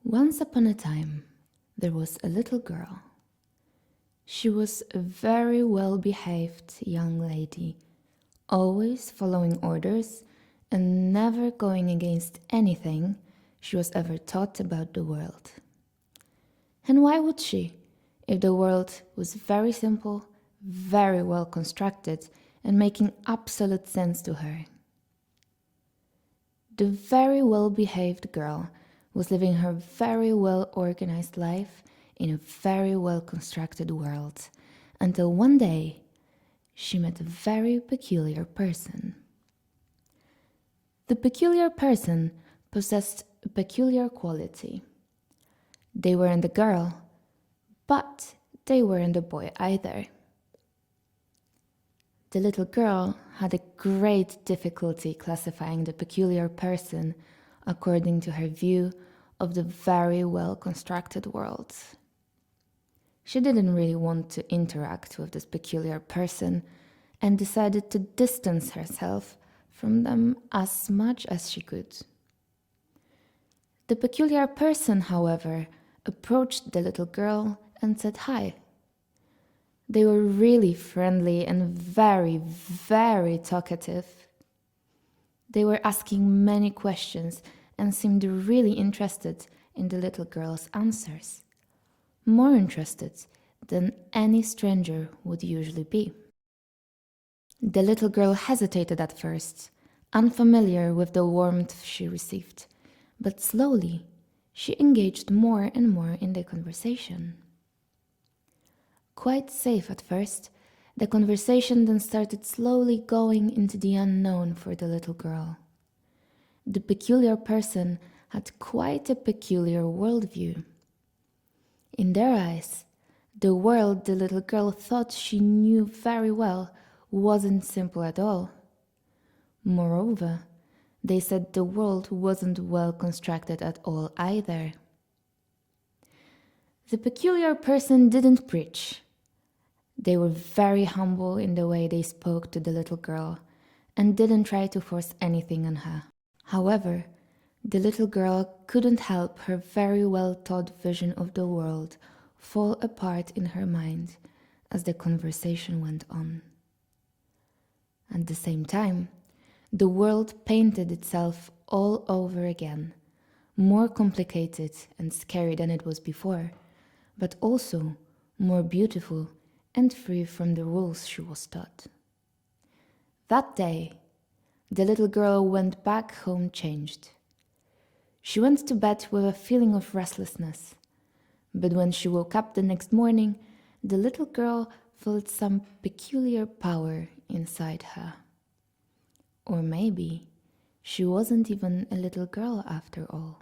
Once upon a time, there was a little girl. She was a very well-behaved young lady, always following orders and never going against anything she was ever taught about the world. And why would she, if the world was very simple, very well constructed, and making absolute sense to her? The very well-behaved girl was living her very well-organized life in a very well-constructed world, until one day she met a very peculiar person. The peculiar person possessed a peculiar quality. They weren't a girl, but they weren't a boy either. The little girl had a great difficulty classifying the peculiar person according to her view of the very well-constructed world. She didn't really want to interact with this peculiar person and decided to distance herself from them as much as she could. The peculiar person, however, approached the little girl and said hi. They were really friendly and very, very talkative. They were asking many questions and seemed really interested in the little girl's answers, more interested than any stranger would usually be. The little girl hesitated at first, unfamiliar with the warmth she received, but slowly she engaged more and more in the conversation. Quite safe at first, the conversation then started slowly going into the unknown for the little girl. The peculiar person had quite a peculiar worldview. In their eyes, the world the little girl thought she knew very well wasn't simple at all. Moreover, they said the world wasn't well constructed at all either. The peculiar person didn't preach. They were very humble in the way they spoke to the little girl and didn't try to force anything on her. However, the little girl couldn't help her very well-thought vision of the world fall apart in her mind as the conversation went on. At the same time, the world painted itself all over again, more complicated and scary than it was before, but also more beautiful and free from the rules she was taught. That day, the little girl went back home changed. She went to bed with a feeling of restlessness, but when she woke up the next morning, the little girl felt some peculiar power inside her. Or maybe she wasn't even a little girl after all.